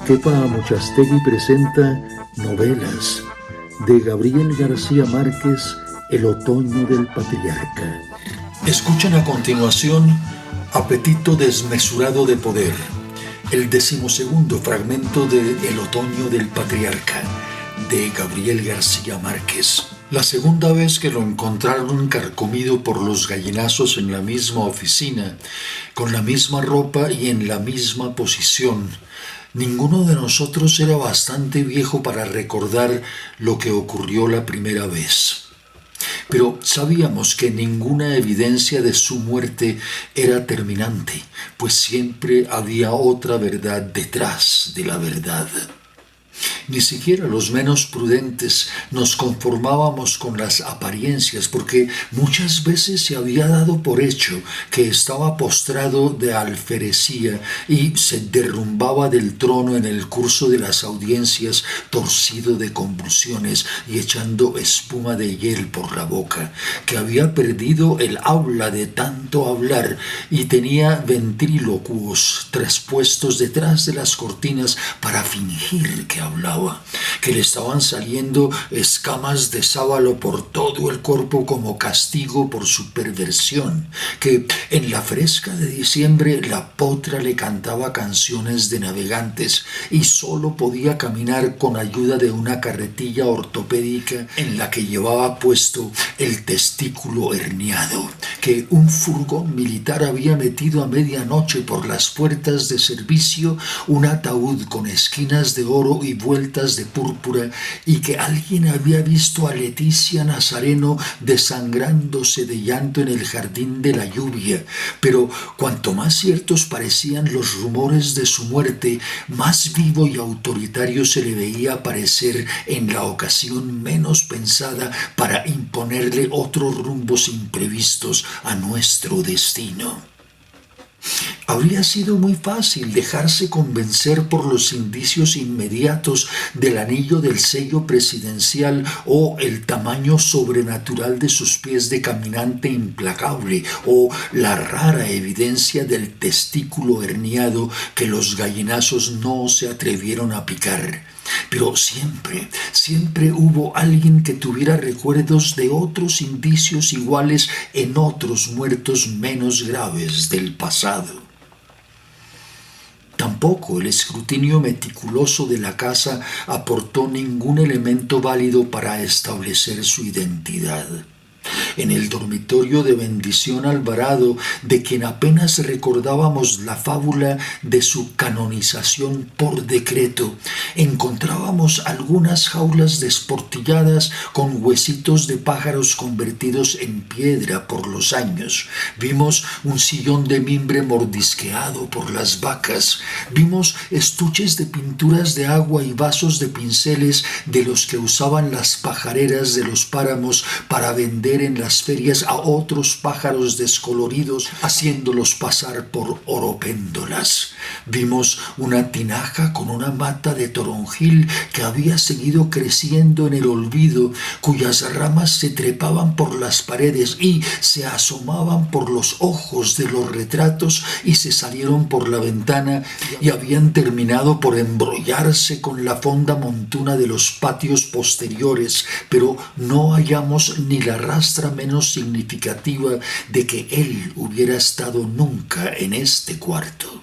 Kepa Amochastegui presenta Novelas de Gabriel García Márquez, El otoño del patriarca. Escuchan a continuación Apetito desmesurado de poder, el 12º fragmento de El otoño del patriarca, de Gabriel García Márquez. La segunda vez que lo encontraron carcomido por los gallinazos en la misma oficina, con la misma ropa y en la misma posición, ninguno de nosotros era bastante viejo para recordar lo que ocurrió la primera vez. Pero sabíamos que ninguna evidencia de su muerte era terminante, pues siempre había otra verdad detrás de la verdad. Ni siquiera los menos prudentes nos conformábamos con las apariencias, porque muchas veces se había dado por hecho que estaba postrado de alferecía y se derrumbaba del trono en el curso de las audiencias, torcido de convulsiones y echando espuma de hiel por la boca, que había perdido el habla de tanto hablar y tenía ventrílocuos traspuestos detrás de las cortinas para fingir que hablaba, que le estaban saliendo escamas de sábalo por todo el cuerpo como castigo por su perversión, que en la fresca de diciembre la potra le cantaba canciones de navegantes y solo podía caminar con ayuda de una carretilla ortopédica en la que llevaba puesto el testículo herniado, que un furgón militar había metido a medianoche por las puertas de servicio, un ataúd con esquinas de oro y vueltas de púrpura, y que alguien había visto a Leticia Nazareno desangrándose de llanto en el jardín de la lluvia. Pero cuanto más ciertos parecían los rumores de su muerte, más vivo y autoritario se le veía parecer en la ocasión menos pensada para imponerle otros rumbos imprevistos a nuestro destino. Habría sido muy fácil dejarse convencer por los indicios inmediatos del anillo del sello presidencial o el tamaño sobrenatural de sus pies de caminante implacable o la rara evidencia del testículo herniado que los gallinazos no se atrevieron a picar. Pero siempre hubo alguien que tuviera recuerdos de otros indicios iguales en otros muertos menos graves del pasado. Tampoco el escrutinio meticuloso de la casa aportó ningún elemento válido para establecer su identidad. En el dormitorio de Bendición Alvarado, de quien apenas recordábamos la fábula de su canonización por decreto, encontrábamos algunas jaulas desportilladas con huesitos de pájaros convertidos en piedra por los años. Vimos un sillón de mimbre mordisqueado por las vacas. Vimos estuches de pinturas de agua y vasos de pinceles de los que usaban las pajareras de los páramos para vender en las ferias a otros pájaros descoloridos, haciéndolos pasar por oropéndolas. Vimos una tinaja con una mata de toronjil que había seguido creciendo en el olvido, cuyas ramas se trepaban por las paredes y se asomaban por los ojos de los retratos y se salieron por la ventana y habían terminado por embrollarse con la fonda montuna de los patios posteriores, pero no hallamos ni la rastra menos significativa de que él hubiera estado nunca en este cuarto.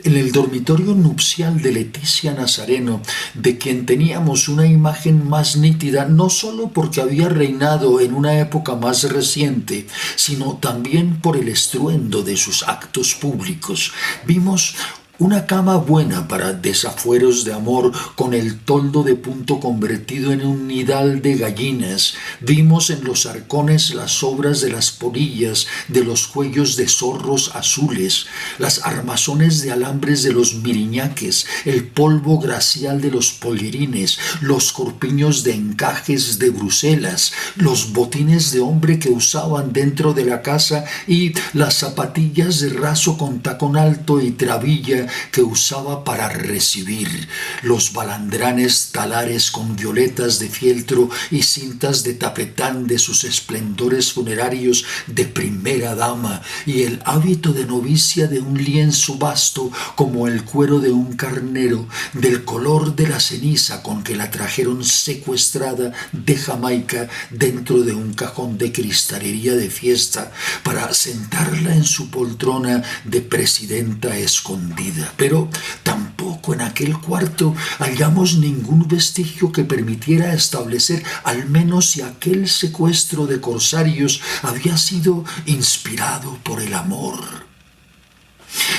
En el dormitorio nupcial de Leticia Nazareno, de quien teníamos una imagen más nítida, no solo porque había reinado en una época más reciente, sino también por el estruendo de sus actos públicos, vimos una cama buena para desafueros de amor, con el toldo de punto convertido en un nidal de gallinas. Vimos en los arcones las sobras de las polillas, de los cuellos de zorros azules, las armazones de alambres de los miriñaques, el polvo glacial de los pollerines, los corpiños de encajes de Bruselas, los botines de hombre que usaban dentro de la casa y las zapatillas de raso con tacón alto y trabilla ella que usaba para recibir, los balandranes talares con violetas de fieltro y cintas de tapetán de sus esplendores funerarios de primera dama, y el hábito de novicia de un lienzo vasto como el cuero de un carnero, del color de la ceniza con que la trajeron secuestrada de Jamaica dentro de un cajón de cristalería de fiesta para sentarla en su poltrona de presidenta escondida. Pero tampoco en aquel cuarto hallamos ningún vestigio que permitiera establecer al menos si aquel secuestro de corsarios había sido inspirado por el amor.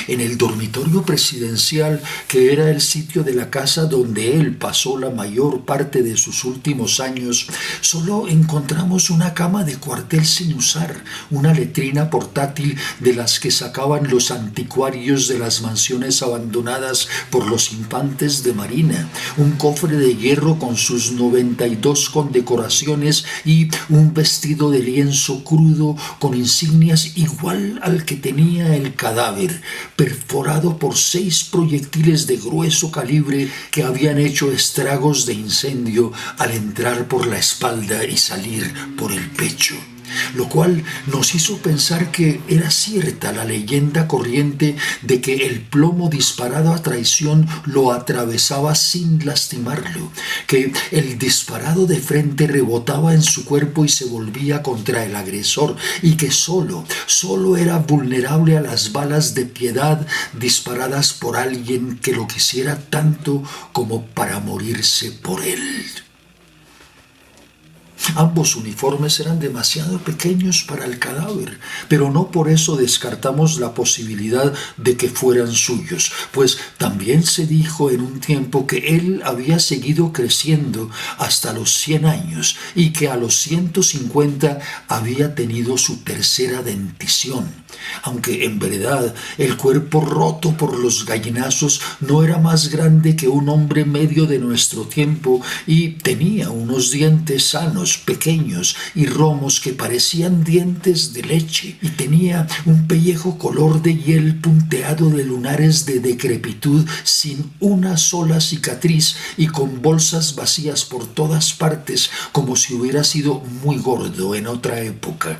En el dormitorio presidencial, que era el sitio de la casa donde él pasó la mayor parte de sus últimos años, solo encontramos una cama de cuartel sin usar, una letrina portátil de las que sacaban los anticuarios de las mansiones abandonadas por los infantes de marina, un cofre de hierro con sus 92 condecoraciones y un vestido de lienzo crudo con insignias igual al que tenía el cadáver, perforado por 6 proyectiles de grueso calibre que habían hecho estragos de incendio al entrar por la espalda y salir por el pecho. Lo cual nos hizo pensar que era cierta la leyenda corriente de que el plomo disparado a traición lo atravesaba sin lastimarlo, que el disparado de frente rebotaba en su cuerpo y se volvía contra el agresor, y que solo era vulnerable a las balas de piedad disparadas por alguien que lo quisiera tanto como para morirse por él. Ambos uniformes eran demasiado pequeños para el cadáver, pero no por eso descartamos la posibilidad de que fueran suyos, pues también se dijo en un tiempo que él había seguido creciendo hasta los 100 años y que a los 150 había tenido su tercera dentición, aunque en verdad el cuerpo roto por los gallinazos no era más grande que un hombre medio de nuestro tiempo y tenía unos dientes sanos, pequeños y romos que parecían dientes de leche, y tenía un pellejo color de hiel punteado de lunares de decrepitud sin una sola cicatriz y con bolsas vacías por todas partes, como si hubiera sido muy gordo en otra época.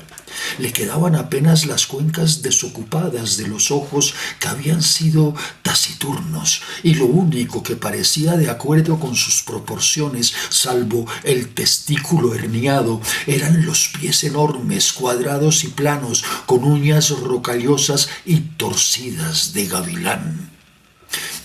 Le quedaban apenas las cuencas desocupadas de los ojos que habían sido taciturnos, y lo único que parecía de acuerdo con sus proporciones, salvo el testículo herniado, eran los pies enormes, cuadrados y planos, con uñas rocallosas y torcidas de gavilán.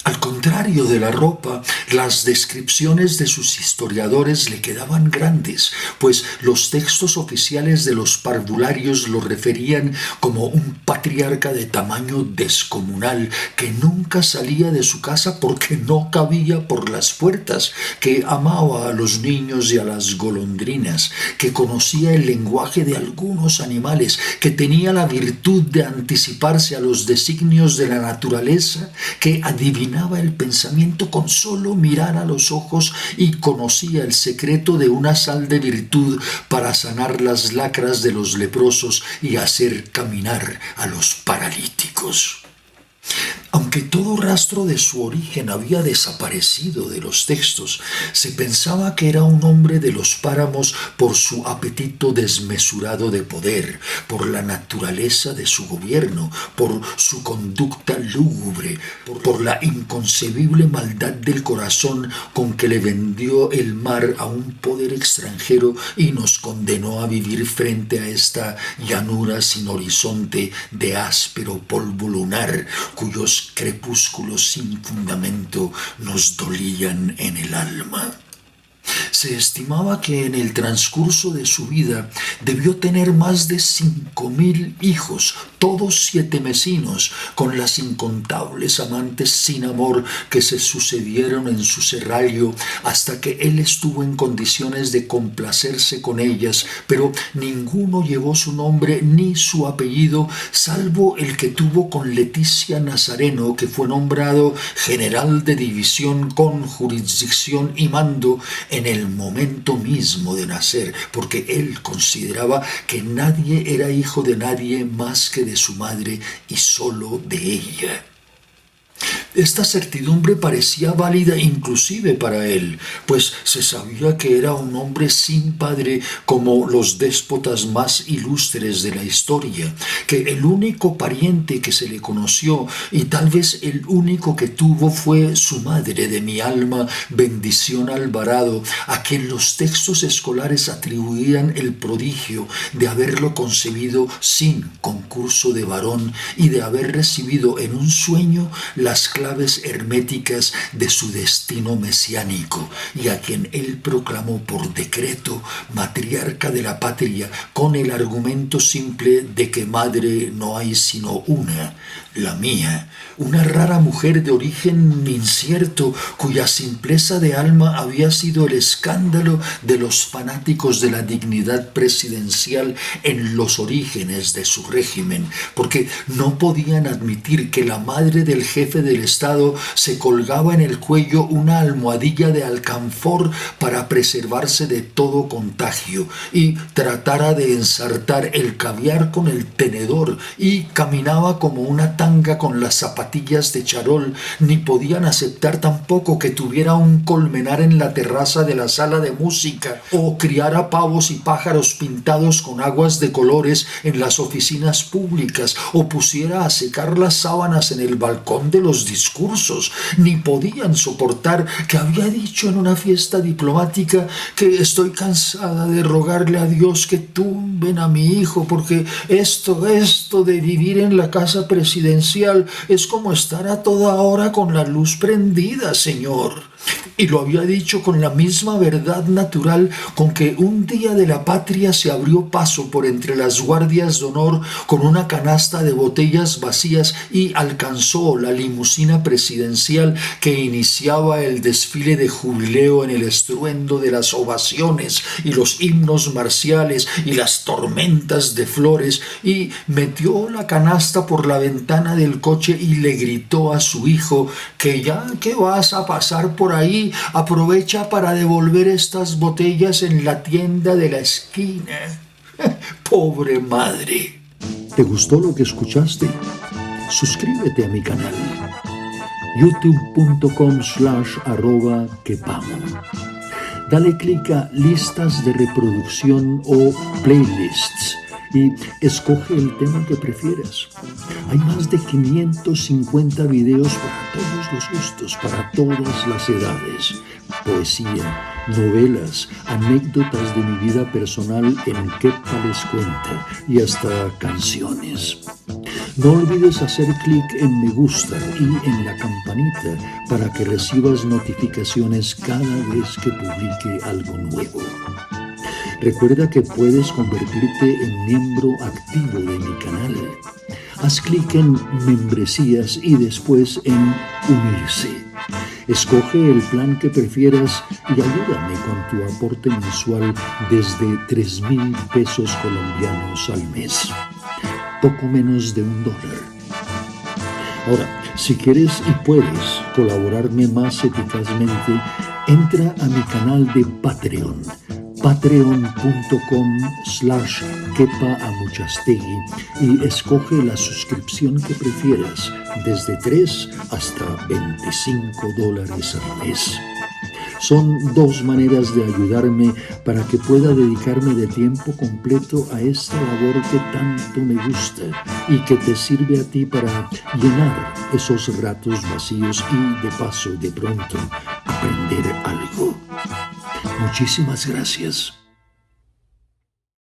Al contrario de la ropa, las descripciones de sus historiadores le quedaban grandes, pues los textos oficiales de los parvularios lo referían como un patriarca de tamaño descomunal, que nunca salía de su casa porque no cabía por las puertas, que amaba a los niños y a las golondrinas, que conocía el lenguaje de algunos animales, que tenía la virtud de anticiparse a los designios de la naturaleza, que adivinaba el pensamiento con solo mirar a los ojos y conocía el secreto de una sal de virtud para sanar las lacras de los leprosos y hacer caminar a los paralíticos. Aunque todo rastro de su origen había desaparecido de los textos, se pensaba que era un hombre de los páramos por su apetito desmesurado de poder, por la naturaleza de su gobierno, por su conducta lúgubre, por la inconcebible maldad del corazón con que le vendió el mar a un poder extranjero y nos condenó a vivir frente a esta llanura sin horizonte de áspero polvo lunar, cuyos crepúsculos sin fundamento nos dolían en el alma. Se estimaba que en el transcurso de su vida debió tener más de 5.000 hijos, todos sietemesinos, con las incontables amantes sin amor que se sucedieron en su serrallo hasta que él estuvo en condiciones de complacerse con ellas, pero ninguno llevó su nombre ni su apellido, salvo el que tuvo con Leticia Nazareno, que fue nombrado general de división con jurisdicción y mando en el momento mismo de nacer, porque él consideraba que nadie era hijo de nadie más que de su madre y solo de ella. Esta certidumbre parecía válida inclusive para él, pues se sabía que era un hombre sin padre como los déspotas más ilustres de la historia, que el único pariente que se le conoció y tal vez el único que tuvo fue su madre de mi alma, Bendición Alvarado, a quien los textos escolares atribuían el prodigio de haberlo concebido sin concurso de varón y de haber recibido en un sueño las claves herméticas de su destino mesiánico, y a quien él proclamó por decreto matriarca de la patria con el argumento simple de que madre no hay sino una, la mía, una rara mujer de origen incierto cuya simpleza de alma había sido el escándalo de los fanáticos de la dignidad presidencial en los orígenes de su régimen, porque no podían admitir que la madre del jefe del Estado se colgaba en el cuello una almohadilla de alcanfor para preservarse de todo contagio y tratara de ensartar el caviar con el tenedor y caminaba como una tanga con las zapatillas de charol, ni podían aceptar tampoco que tuviera un colmenar en la terraza de la sala de música o criara pavos y pájaros pintados con aguas de colores en las oficinas públicas o pusiera a secar las sábanas en el balcón de los discursos, ni podían soportar que había dicho en una fiesta diplomática que estoy cansada de rogarle a Dios que tumben a mi hijo porque esto de vivir en la casa presidencial es como estar a toda hora con la luz prendida, señor. Y lo había dicho con la misma verdad natural con que un día de la patria se abrió paso por entre las guardias de honor con una canasta de botellas vacías y alcanzó la limusina presidencial que iniciaba el desfile de jubileo en el estruendo de las ovaciones y los himnos marciales y las tormentas de flores, y metió la canasta por la ventana del coche y le gritó a su hijo que ya que vas a pasar por ahí, aprovecha para devolver estas botellas en la tienda de la esquina. Pobre madre. ¿Te gustó lo que escuchaste? Suscríbete a mi canal youtube.com/@quepamo. Dale clic a listas de reproducción o playlists y escoge el tema que prefieras. Hay más de 550 videos para todos los gustos, para todas las edades. Poesía, novelas, anécdotas de mi vida personal en Kepa les cuenta y hasta canciones. No olvides hacer clic en me gusta y en la campanita para que recibas notificaciones cada vez que publique algo nuevo. Recuerda que puedes convertirte en miembro activo de mi canal. Haz clic en membresías y después en unirse. Escoge el plan que prefieras y ayúdame con tu aporte mensual desde 3,000 pesos colombianos al mes. Poco menos de $1. Ahora, si quieres y puedes colaborarme más eficazmente, entra a mi canal de Patreon, patreon.com/quepaamuchastegui, y escoge la suscripción que prefieras, desde $3 hasta $25 al mes. Son 2 maneras de ayudarme para que pueda dedicarme de tiempo completo a esta labor que tanto me gusta y que te sirve a ti para llenar esos ratos vacíos y, de paso, de pronto, aprender algo. Muchísimas gracias.